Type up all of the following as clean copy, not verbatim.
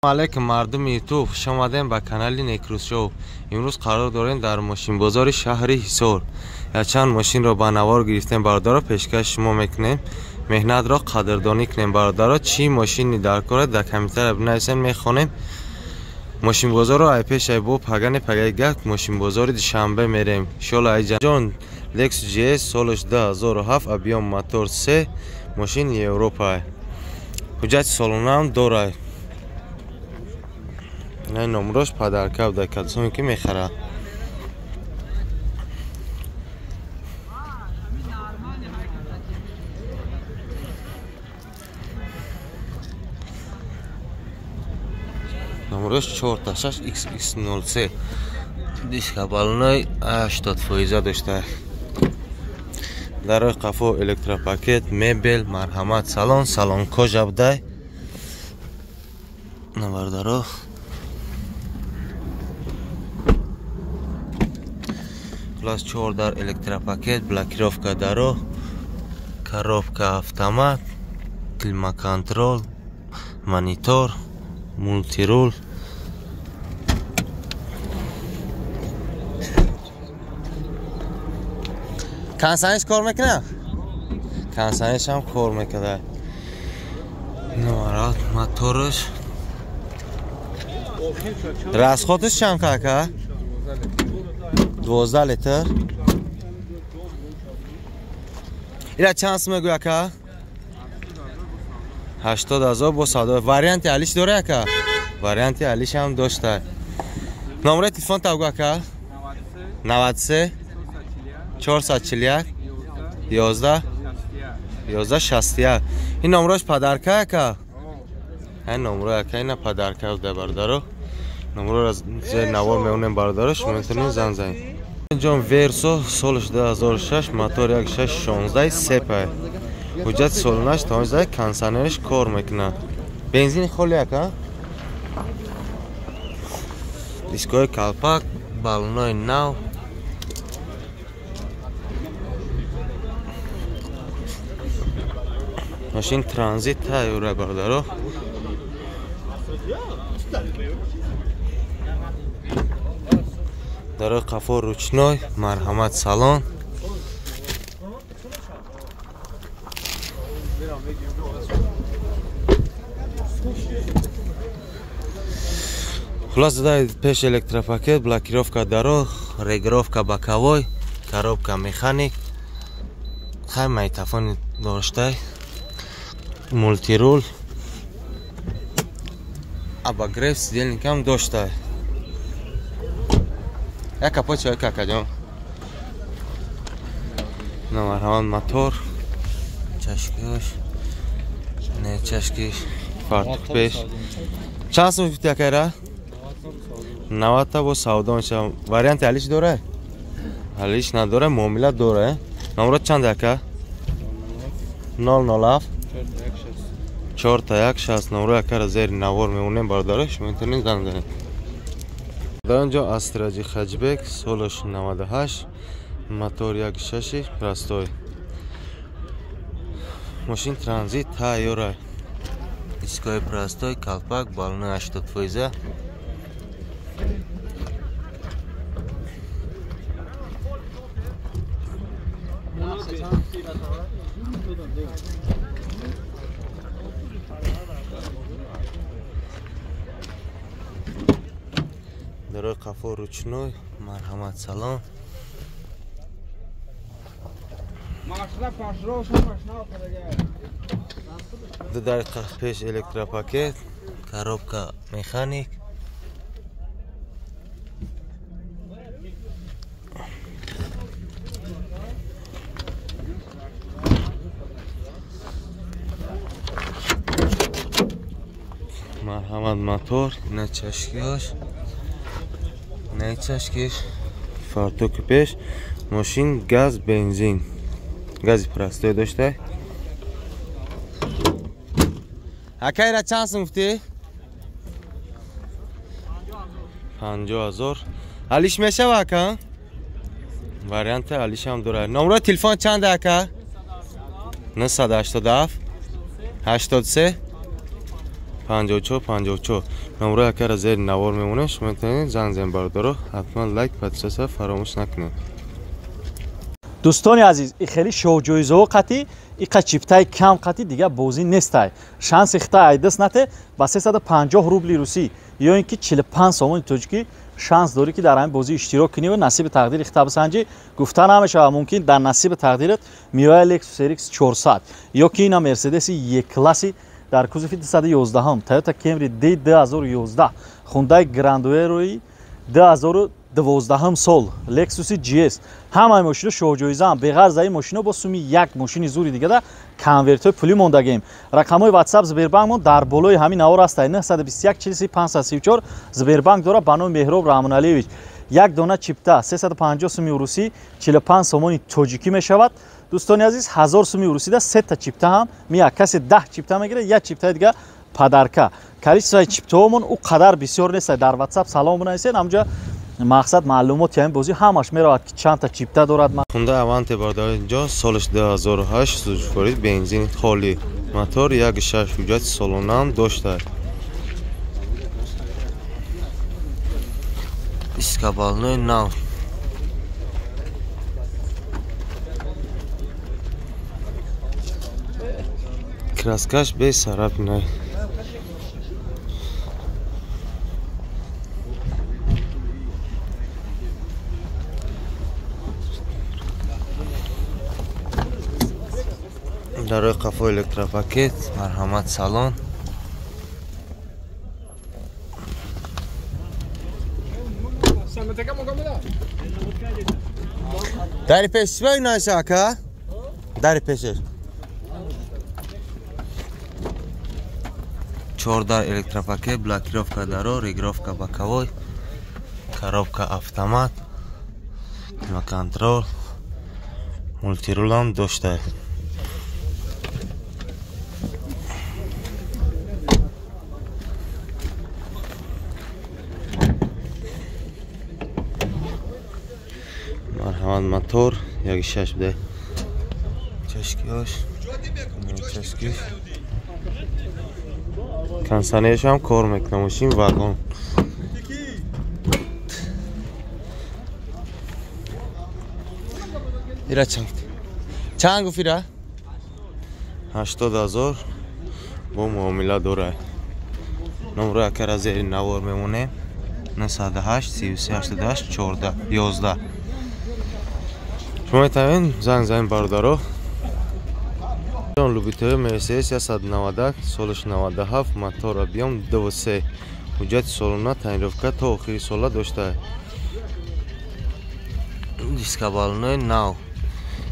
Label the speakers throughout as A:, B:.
A: علیکم مردم یوتیوب، خوش آمدین به کانال نیکروز شو. امروز قرار داریم در ماشین بازار شهر حصار چند ماشین را به نوار گرفتیم برادرها، پیشکش شما میکنیم مهنت را قدردانی کنیم برادرها. چی ماشینی در کار در کمیتر بنویسین میخوانیم. ماشین بازار را ای پیش ای بو پگن گک ماشین بازار دوشنبه میریم ان شاء الله. ای جان لکس جی اس سالش 2007 ابیام موتور 3 ماشین اروپا حجت سالونه هم داره. نه نمرش پدرکاو در کلسون که میخره. نمرش 486 XX03 دیسک بالونای 80% داشته. در قفو الکتروپاکت مبل مرحمت سالن کجا بوده نوردارو. پلاس 4 در الکتروپاکت بلاکیروفکا دارو коробка автомат климат-контроль монитор мультирул. کنسانش کار میکنه؟ کنسانش هم کار میکنه. نمارات موتورش راسخوتش چند که؟ 12 لیتر. اینا چند میگویا که؟ 80,000 با صدا. واریانت علیش داره که؟ واریانت علیش هم داشته. نمره تلفن تا که؟ 93 441 11 61. این نمرهش پدرکه که؟ این نمره که اینا پدرکه ده بردارو. نمره از زیر نوار میونیم بردارش میتونین زن زنید. اینجا ورسو سالش 2006 موتور 1616 سپه حجت سالونش تانجده کنسانرش کار میکنه. بنزین خالیه که؟ دیسکای کلپک بالونای نو. ماشین ترانزیت تایوره بردارو. داره قفا روچنای مرحمت سالان. خلاص داره پیش الکتروپاکت بلاکیروفکا داره رگروفکا باکوای коробка مکانیک خیلی میتفانی داشته مولتیرول اباگریف سیدلنیک هم داشته. یک کپا چه که جان نمرهان موتور چشکیش نه چشکیش فارتوک پیش چند سو فیتیا که 90 تا با سودا میشه. واریانت علیش داره؟ علیش نداره معاملت داره. نمرات چند که؟ 007 4 تا 1 60. نمره که زیر نوار میمونیم بردارش میتونین زن زنید. در اینجا استراجی خجبک سالش 98 موتور 1.6 پرستوی ماشین ترانزیت تایوره دیسکای پرستوی کلپک بالون 80%. داره قفا روچنوی مرحمت سلام. در پیش الکتروپاکت коробка مکانیک مرحمت موتور نه چشکیاش نه چشکیش فارتوک پیش ماشین گاز بنزین گازی پرستوی داشته. اکی را چند سمفتی؟ 50,000 علیش میشه واکن؟ واریانت علیش هم داره. نمره تلفن چند که؟ 987 83 54 номера яка зер навор мемونه шумо метавонед занг зен бародаро ҳатман лайк подписатсия фаромӯш накунед.
B: дӯстони азиз и хеле шоҳҷоизаҳо қатӣ и қачиптаи кам қатӣ дига бозӣ нестай шанси хитай айдас нате ба 350 рубли русӣ ё ин ки 45 сомони тоҷикӣ шанс дорӣ ки дар ҳамин бозӣ иштирок кунӣ ва насиби тақдири хита бисанҷӣ гуфта намешавад мумкин дар насиби тақдират миёяи Lexus RX 400 ё ки ина Mercedes Е-класси дар кузуфи 211 Toyota Camry D 2011 Hyundai Grand Wagoneer 2012 сол Lexus GS ҳамаи мошино шоҳҷоизаам беғарз дар ин мошино бо суми як мошини зури дигада конвертҳои пулӣ мондагем. Рақамҳои WhatsApp Сбербанкмон дар болои ҳамин навор астад 921 40 534 Сбербанк дора ба номи Меҳроб Раҳмоналиевич. Як дона чипта 350 суми урусӣ 45 сомони тоҷикӣ мешавад. Дӯстони азиз 1000 суми урусида 3 та чипта ҳам мия касе 10 чипта мегирад як чиптаи дига падарка. Количествои чиптаҳомон у қадар бисёр нест. Дар WhatsApp салом бинависед ҳамҷа мақсад маълумоти ҳамин бозӣ ҳамаш меравад ки чанд та чипта дорад.
A: Hyundai Avante бародари инҷо солиш 2008 сӯзишворӣ бензини холӣ мотор 1.6 ҳуҷҷати солонаам доштааст. Дискабалной нав краскаш бесарабинай дарои қафо электропакет марҳамат салон дари пеш чӣ биноиша ака дари пешеш 4 дар электропакет блокировка даро регировка боковой коробка автомат климат-контрол мультирулам доштааст. марҳамат мотор 1.6 буде чашкиёш чашкиш консонерш ҳам кор мекунад мошин вагон ира чанд гуфира 80 000 бо муомила дорад. номро якара зери навор мемонем 98 33 88 14 11 шумо метавонед занг занед бародаро любитои Mercedes 190 солиш 97 мотор объем 2.3 ҳуҷҷати солона таъмировка то охири сола доштааст. дискабалной нав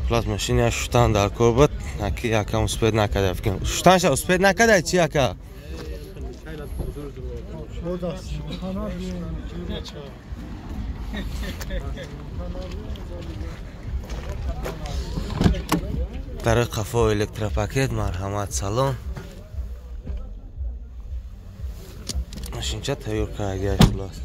A: плас машини шуштан дар кор буд аки якам успед накарда фикр шуштанша успед накарда чи ака дарои қафо электропакет марҳамат салон машинча тайёр карда хулос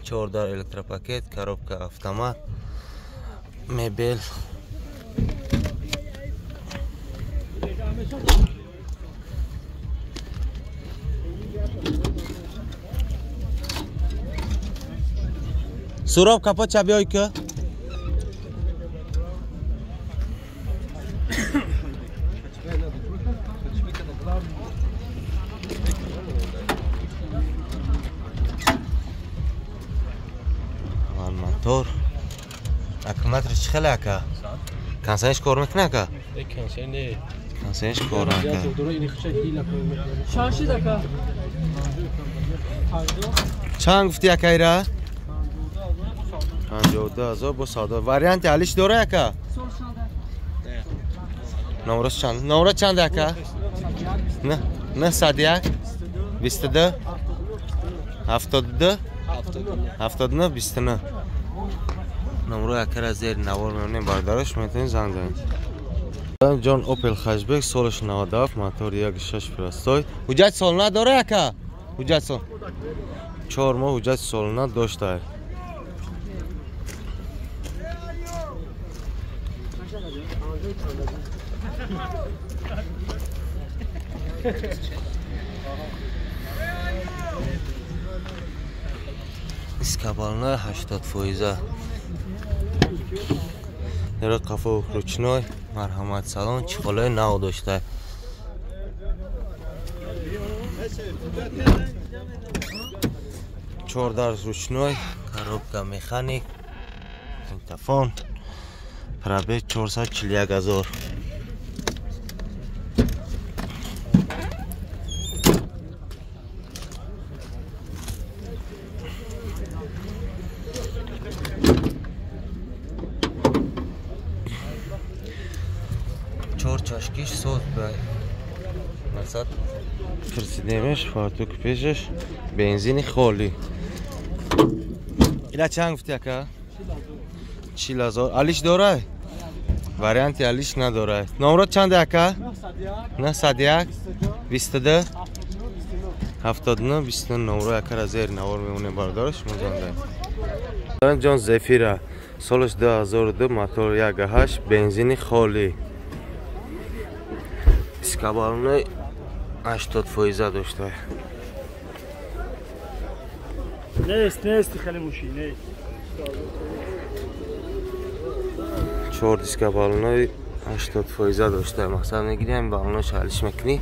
A: 4 дар электропакет коробка автомат мебел суроб капот чабиёйка мотор аккумулятор чӣ хеле ака консонерш кор мекуна ака консонерш кор чанд гуфти ака ира 52 000 бо савдо варианти алиш дора ака номрош чанд номро чанд ака не 101 22 72 79 29 номро якара зери навор мемонем бародарош метавонед занг занед. ҷон Opel Hatchback солиш 97 мотор 1.6 простой ҳуҷҷати солона дора ака ҳуҷҷати сол 4 моҳ ҳуҷҷати солона доштааст. Iskaballar 80%. Nero qafo ruchnoy, marhamat salon, chiqolay nav do'stlar. Chordar ruchnoy, коробка mexanik, telefon, probeg 441,000. Чашкиш сот бай. Масад крсидемеш, фартук пешеш, бензини холи. Ила чанг гуфти ака? 40,000. алиш дорай? Варианти алиш надорай. Номрот чанде ака? 91 22 79 29 номро акара зер навор мемоне бардораш музандаем. Ҷон Зефира солаш 2002 мотор 1.8 бензини холи. Iskabalni 80% do'stlar.
B: Nest خیلی ماشینه.
A: چهار iskabalni 80% do'stlar. Maqsad میگیریم بالونش حلش میکنی.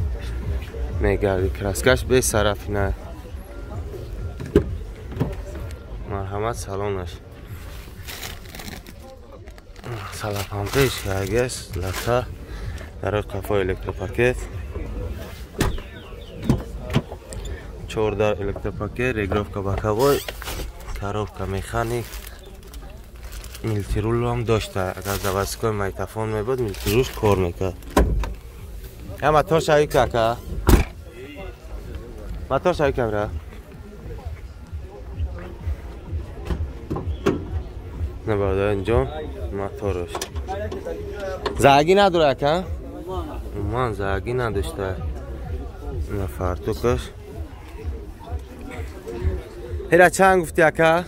A: میگردی کراسکاش به طرف نه. مرحمت سالونش. سلاپامپش گاگس لطفا در قفا الکتروپاکت 14 الکتروپاکت رگرافکا باکاوی коробка механик милтирул هم داشته اگر заводской майтафон میبود милтируш کار میکرد یا موتور شوی که موتور شوی کمره نبرده انجام موتورش زاگی نداره که من زاگی نداشته نه فرتوکش هیچ چند گفتی اکا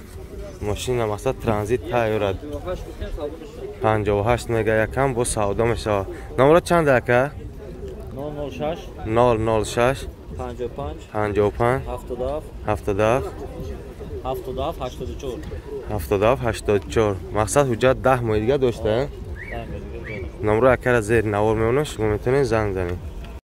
A: ماشین مقصد ترانزیت تایورد 58 میگه یکم با سودا میشه نمرات چند اکا 006 55 77 84 مقصد حجت 10 ماه دیگه داشته نمره اکر زیر نوار میمونه شما میتونید زنگ زنید